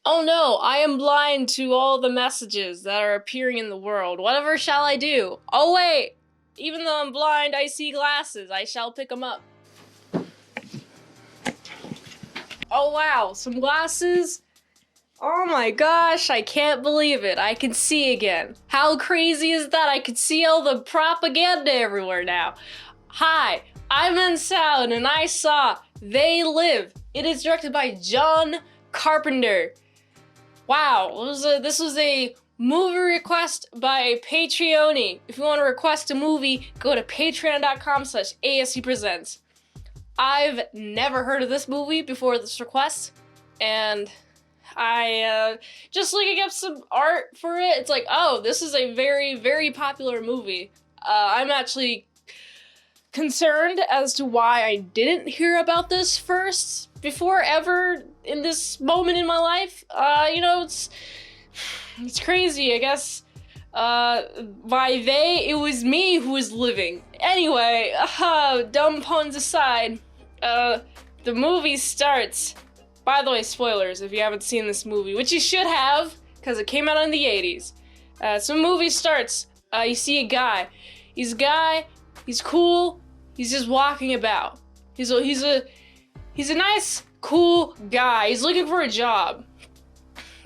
Oh no, I am blind to all the messages that are appearing in the world. Whatever shall I do? Oh wait! Even though I'm blind, I see glasses. I shall pick them up. Oh wow, some glasses? Oh my gosh, I can't believe it. I can see again. How crazy is that? I can see all the propaganda everywhere now. Hi, I'm Salad and I saw They Live. It is directed by John Carpenter. Wow, this was a movie request by Patreon. If you want to request a movie, go to patreon.com/ASEpresents. I've never heard of this movie before this request, and I just looking up some art for it. It's like, oh, this is a very, very popular movie. I'm actually concerned as to why I didn't hear about this first before ever in this moment in my life. It's crazy, I guess. By they, it was me who was living. Anyway, dumb puns aside, the movie starts. By the way, spoilers if you haven't seen this movie, which you should have, because it came out in the 80s. So the movie starts, you see a guy. He's cool, he's just walking about. He's a nice, cool guy. He's looking for a job.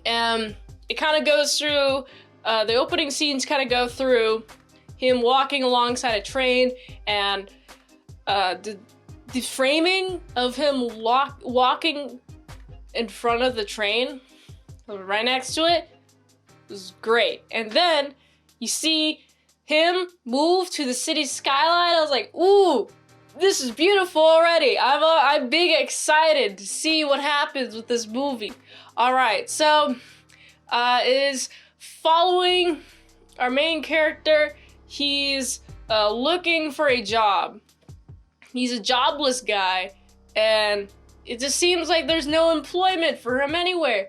And it kind of goes through, the opening scenes kind of go through him walking alongside a train, and the framing of him walking in front of the train, right next to it, was great. And then you see him move to the city skyline. I was like, ooh, this is beautiful already. I'm big excited to see what happens with this movie. All right, so it is following our main character. He's looking for a job. He's a jobless guy, and it just seems like there's no employment for him anywhere.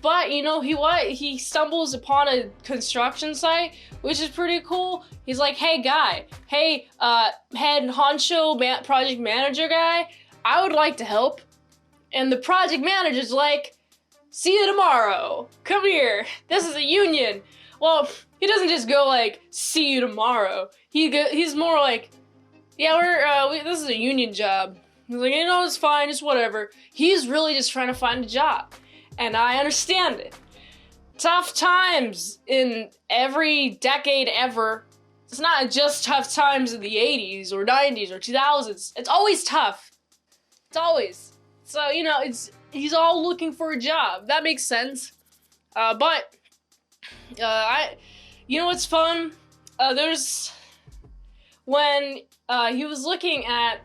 But you know, he stumbles upon a construction site, which is pretty cool. He's like, hey guy, hey head honcho project manager guy, I would like to help. And the project manager's like, see you tomorrow. Come here. This is a union. Well, he doesn't just go like, see you tomorrow. He's more like, yeah, this is a union job. He's like, you know, it's fine, it's whatever. He's really just trying to find a job. And I understand it. Tough times in every decade ever. It's not just tough times in the 80s or 90s or 2000s. It's always tough. It's always. So, you know, he's all looking for a job. That makes sense. You know what's fun? There's when he was looking at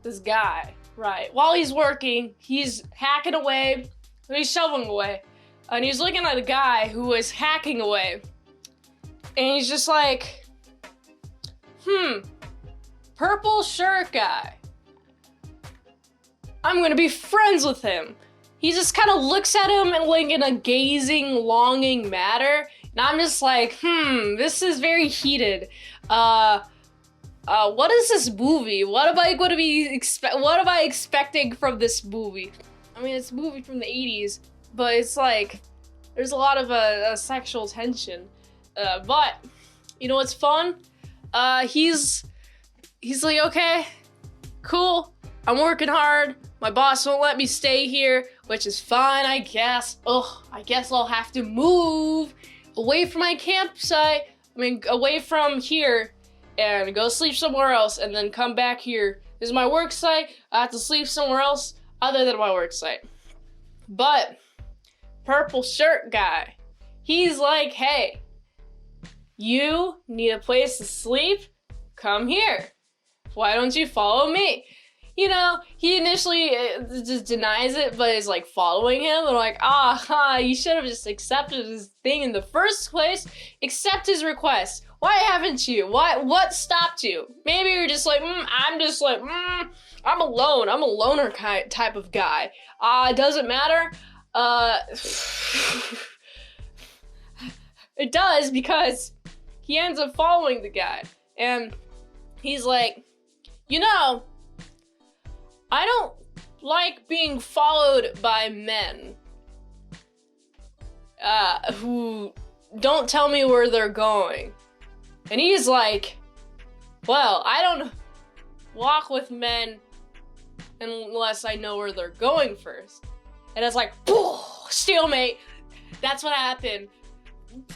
this guy, right? While he's working, he's hacking away, he's shoveling away, and he's looking at a guy who was hacking away, and he's just like, purple shirt guy. I'm gonna be friends with him. He just kind of looks at him and like in a gazing, longing manner, and I'm just like, this is very heated. What is this movie? What am I going to be what am I expecting from this movie? I mean, it's a movie from the 80s, but it's like, there's a lot of sexual tension. But, you know what's fun? He's like, okay, cool, I'm working hard. My boss won't let me stay here, which is fine, I guess. I guess I'll have to move away from my campsite. Away from here, and go sleep somewhere else, and then come back here. This is my work site. I have to sleep somewhere else other than my work site. But purple shirt guy, he's like, hey, you need a place to sleep? Come here. Why don't you follow me? You know, he initially just denies it, but is like following him. And like, you should have just accepted his thing in the first place. Accept his request. Why haven't you? What stopped you? Maybe you're just like, I'm alone. I'm a loner type of guy. It doesn't matter. It does, because he ends up following the guy. And he's like, you know, I don't like being followed by men. who don't tell me where they're going. And he's like, well, I don't walk with men unless I know where they're going first. And it's like, stalemate. That's what happened.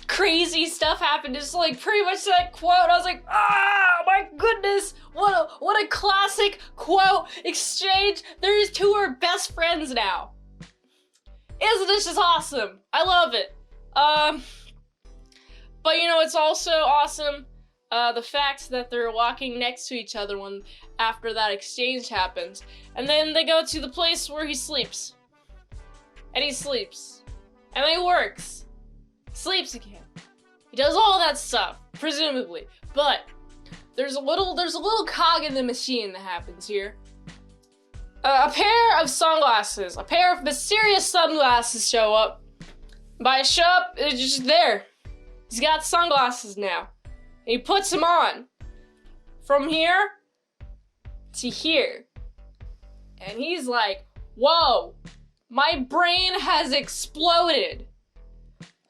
Crazy stuff happened. Just like pretty much that quote. I was like, my goodness, what a classic quote exchange. These two are best friends now. Isn't this just awesome? I love it. But you know, it's also awesome the fact that they're walking next to each other after that exchange happens. And then they go to the place where he sleeps. And he sleeps. And then he works. Sleeps again. He does all that stuff, presumably. But there's a little cog in the machine that happens here. A pair of sunglasses, a pair of mysterious sunglasses show up. By show up, it's just there. He's got sunglasses now. And he puts them on. From here to here. And he's like, whoa, my brain has exploded.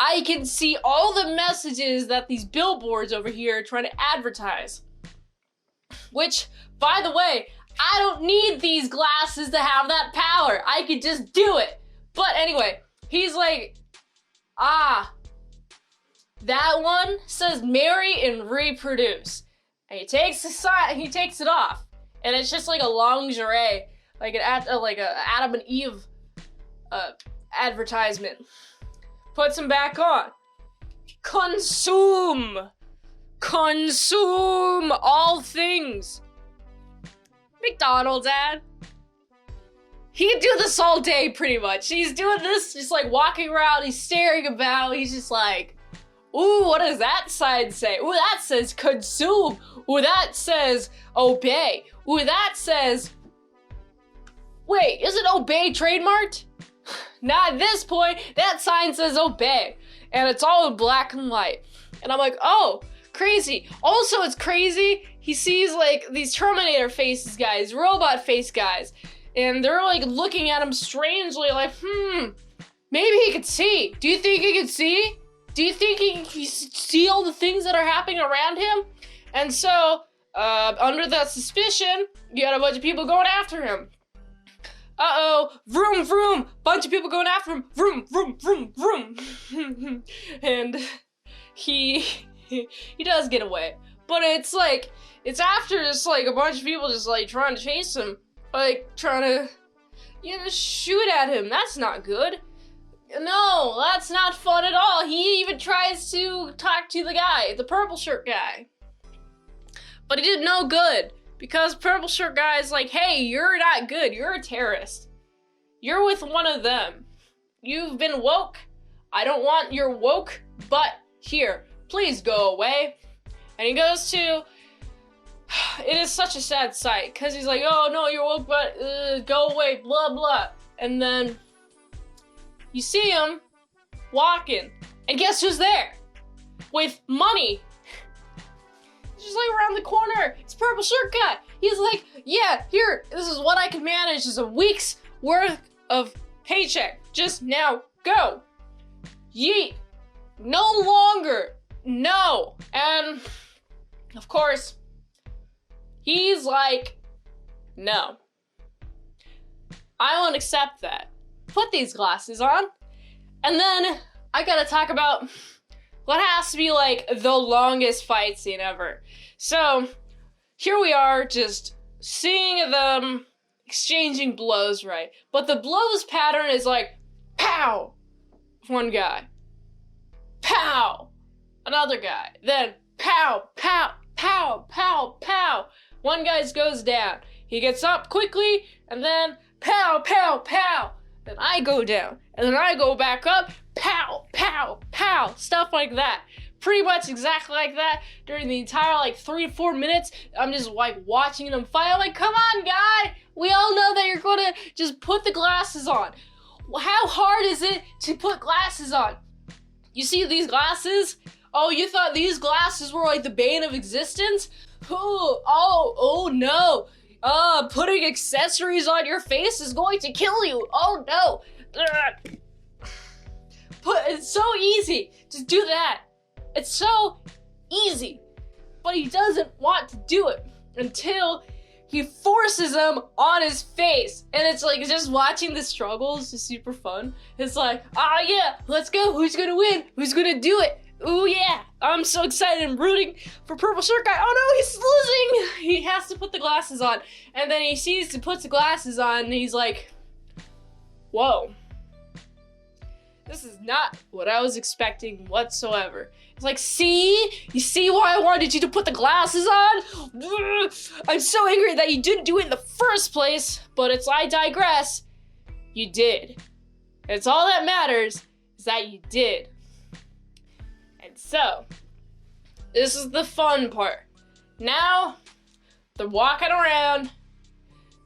I can see all the messages that these billboards over here are trying to advertise. Which, by the way, I don't need these glasses to have that power. I could just do it. But anyway, he's like, that one says marry and reproduce. And he takes it off. And it's just like a lingerie, like a Adam and Eve advertisement. Puts them back on. Consume all things. McDonald's ad. He can do this all day pretty much. He's doing this just like walking around, he's staring about, he's just like, ooh, what does that sign say? Ooh, that says consume. Ooh, that says obey. Ooh, that says, wait, isn't obey trademarked? Not at this point. That sign says obey. And it's all in black and white. And I'm like, oh, crazy. Also, it's crazy. He sees like these Terminator faces guys, robot face guys. And they're like looking at him strangely like, maybe he could see. Do you think he could see? Do you think he can see all the things that are happening around him? And so, under that suspicion, you got a bunch of people going after him. Uh-oh, vroom, vroom, bunch of people going after him, vroom, vroom, vroom, vroom. And he does get away. But it's like, it's after just like a bunch of people just like trying to chase him, like trying to, shoot at him. That's not good. No, that's not fun at all. He even tries to talk to the guy, the purple shirt guy. But he did no good. Because purple shirt guy is like, hey, you're not good. You're a terrorist. You're with one of them. You've been woke. I don't want your woke butt here. Please go away. And he goes to, it is such a sad sight. Because he's like, oh no, you're woke butt, go away, blah, blah. And then you see him walking. And guess who's there? With money. Just like around the corner. It's purple shirt guy. He's like, yeah, here, this is what I can manage. This is a week's worth of paycheck. Just now, go. Yeet. No longer. No. And of course, he's like, no. I won't accept that. Put these glasses on. And then I gotta talk about what has to be like the longest fight scene ever. So here we are just seeing them exchanging blows, right? But the blows pattern is like pow, one guy, pow, another guy, then pow, pow, pow, pow, pow. One guy goes down. He gets up quickly and then pow, pow, pow. Then I go down and then I go back up. Pow, pow, pow, stuff like that. Pretty much exactly like that during the entire like 3 to 4 minutes. I'm just like watching them fight. I'm like, come on, guy. We all know that you're gonna just put the glasses on. How hard is it to put glasses on? You see these glasses? Oh, you thought these glasses were like the bane of existence? Oh no. Putting accessories on your face is going to kill you. Oh no. It's so easy. Just do that. It's so easy. But he doesn't want to do it until he forces him on his face. And it's like, just watching the struggle is just super fun. It's like, ah, yeah, let's go. Who's gonna win? Who's gonna do it? Ooh, yeah. I'm so excited. I'm rooting for Purple Shirt Guy. Oh no, he's losing. He has to put the glasses on. And then he puts the glasses on and he's like, whoa. This is not what I was expecting whatsoever. It's like, see? You see why I wanted you to put the glasses on? I'm so angry that you didn't do it in the first place, but I digress. You did. It's all that matters is that you did. And so, this is the fun part. Now, they're walking around,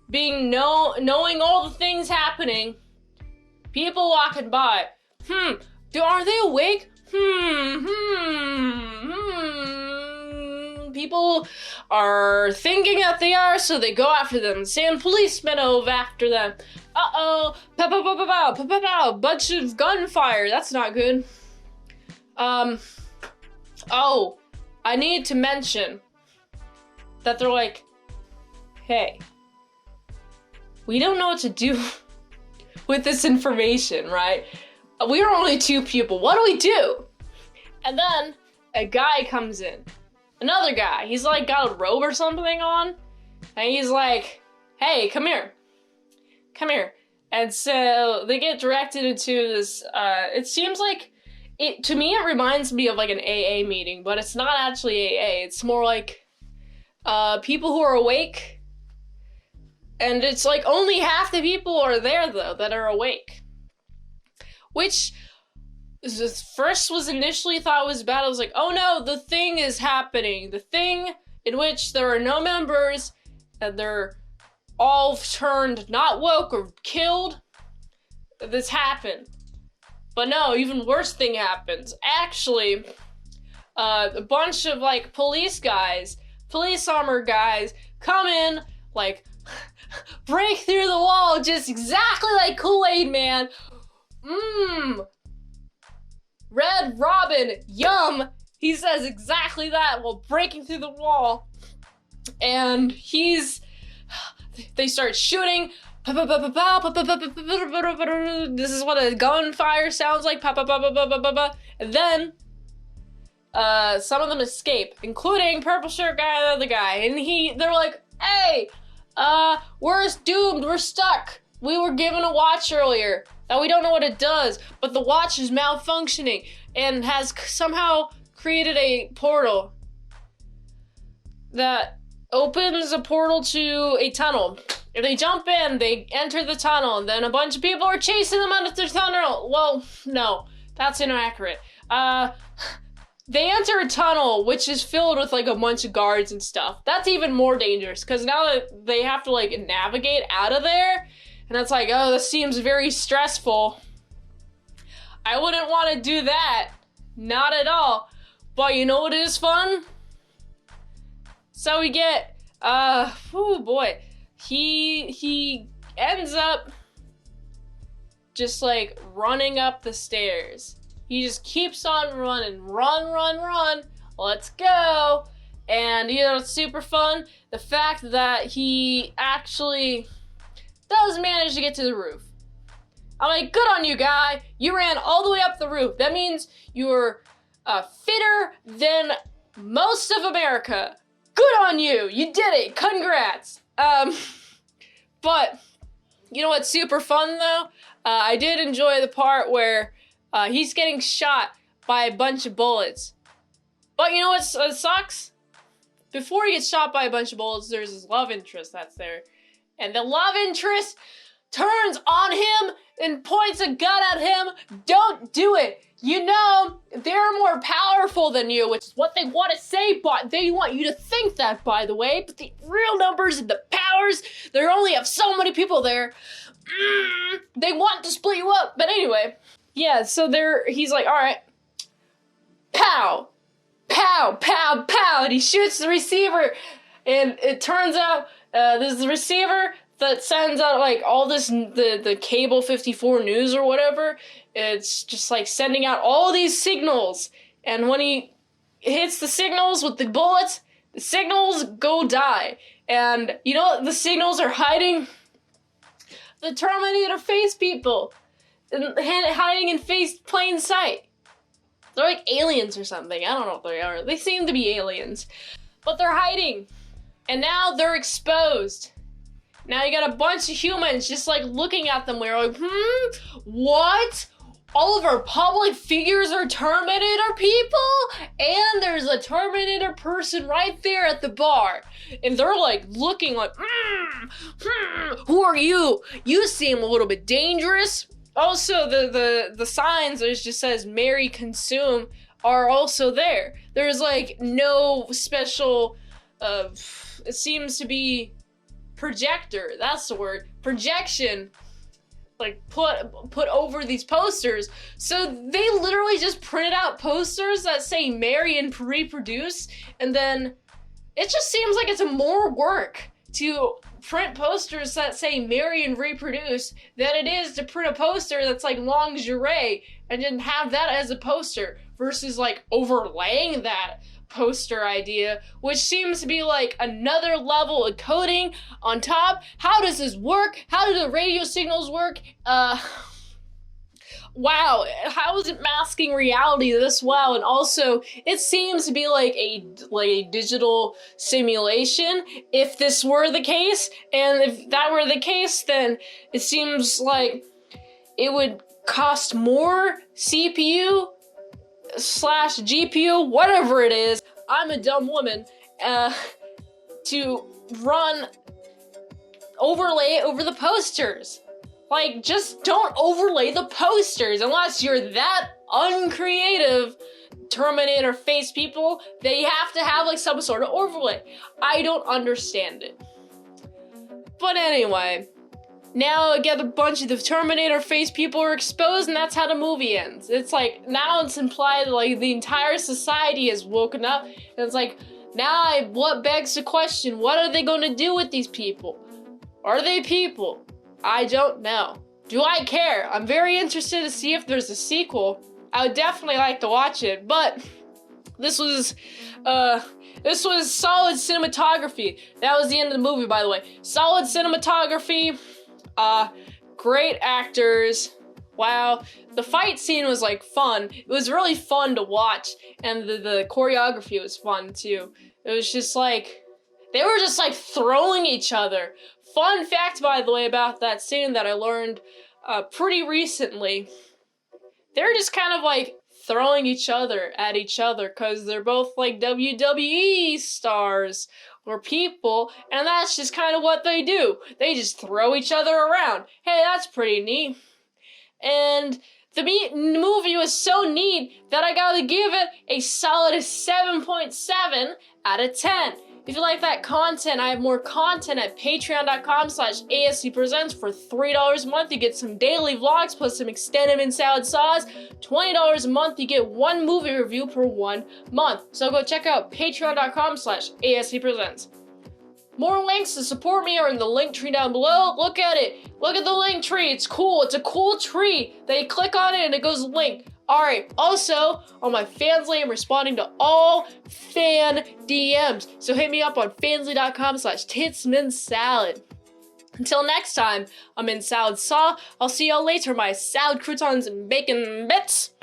knowing all the things happening, people walking by. Are they awake? People are thinking that they are, so they go after them. Send policemen over after them. Uh-oh. Pow, pow, pow, pow, pow, pow, pow, pow. Bunch of gunfire. That's not good. Oh, I need to mention that they're like, hey, we don't know what to do with this information, right? We are only 2 people. What do we do? And then a guy comes in. Another guy. He's like got a robe or something on. And he's like, hey, come here. Come here. And so they get directed into this, it seems like, to me it reminds me of like an AA meeting, but it's not actually AA. It's more like people who are awake. And it's like only half the people are there though that are awake. Which first was initially thought was bad. I was like, oh no, the thing is happening. The thing in which there are no members and they're all turned not woke or killed. This happened. But no, even worse thing happens. Actually, a bunch of like police armor guys come in, like break through the wall just exactly like Kool-Aid Man. Red Robin, yum! He says exactly that while breaking through the wall. And they start shooting. This is what a gunfire sounds like. And then, some of them escape, including Purple Shirt Guy and the other guy. And they're like, hey, we're doomed, we're stuck. We were given a watch earlier. Now we don't know what it does, but the watch is malfunctioning and has somehow created a portal that opens a portal to a tunnel. If they jump in, they enter the tunnel, and then a bunch of people are chasing them out of the tunnel. Well, no, that's inaccurate. They enter a tunnel which is filled with like a bunch of guards and stuff. That's even more dangerous because now that they have to like navigate out of there. And it's like, oh, this seems very stressful. I wouldn't want to do that. Not at all. But you know what is fun? So we get, oh boy. He ends up just like running up the stairs. He just keeps on running. Run. Let's go. And you know, it's super fun. The fact that he actually does manage to get to the roof. I'm like, good on you, guy. You ran all the way up the roof. That means you're fitter than most of America. Good on you. You did it. Congrats. But you know what's super fun though? I did enjoy the part where he's getting shot by a bunch of bullets. But you know what sucks? Before he gets shot by a bunch of bullets, there's his love interest that's there. And the love interest turns on him and points a gun at him. Don't do it. You know, they're more powerful than you, which is what they want to say, but they want you to think that, by the way. But the real numbers and the powers, they only have so many people there. They want to split you up. But anyway, yeah, so he's like, all right, pow, pow, pow, pow, and he shoots the receiver, and it turns out there's the receiver that sends out like all this, the cable 54 news or whatever, it's just like sending out all these signals, and when he hits the signals with the bullets, the signals go die. And you know what the signals are hiding? The Terminator face people, hiding in plain sight. They're like aliens or something. I don't know what they are. They seem to be aliens, but they're hiding, and now they're exposed. Now you got a bunch of humans just like looking at them. We're like, what? All of our public figures are Terminator people? And there's a Terminator person right there at the bar. And they're like looking like, who are you? You seem a little bit dangerous. Also, the signs that just says marry, consume are also there. There's like no special, it seems to be projector, that's the word, projection, like put over these posters. So they literally just printed out posters that say marry and reproduce, and then it just seems like it's more work to print posters that say marry and reproduce than it is to print a poster that's like lingerie and then have that as a poster versus like overlaying that poster idea, which seems to be like another level of coding on top. How does this work? How do the radio signals work? Wow, how is it masking reality this well? And also, it seems to be like a digital simulation, if this were the case. And if that were the case, then it seems like it would cost more CPU / GPU, whatever it is, I'm a dumb woman, to overlay it over the posters. Like, just don't overlay the posters unless you're that uncreative Terminator face people that you have to have like some sort of overlay. I don't understand it. But anyway, now again, a bunch of the Terminator face people are exposed, and that's how the movie ends. It's like, now it's implied that like the entire society has woken up, and it's like, now what begs the question, what are they going to do with these people? Are they people? I don't know. Do I care? I'm very interested to see if there's a sequel. I would definitely like to watch it, but this was solid cinematography. That was the end of the movie, by the way. Solid cinematography. Great actors. Wow. The fight scene was like fun. It was really fun to watch, and the choreography was fun too. It was just like, they were just like throwing each other. Fun fact, by the way, about that scene that I learned pretty recently. They're just kind of like throwing each other at each other because they're both like WWE stars or people, and that's just kind of what they do. They just throw each other around. Hey, that's pretty neat. And the movie was so neat that I gotta give it a solid 7.7 out of 10. If you like that content, I have more content at patreon.com/ASEpresents for $3 a month. You get some daily vlogs plus some extended mint salad sauce. $20 a month, you get one movie review per 1 month. So go check out patreon.com/ASEpresents. More links to support me are in the link tree down below. Look at it. Look at the link tree. It's cool. It's a cool tree. They click on it and it goes link. Alright, also, on my Fansly, I'm responding to all fan DMs. So hit me up on fansly.com/itsmintsalad. Until next time, I'm in Salad Saw. I'll see y'all later, my salad croutons and bacon bits.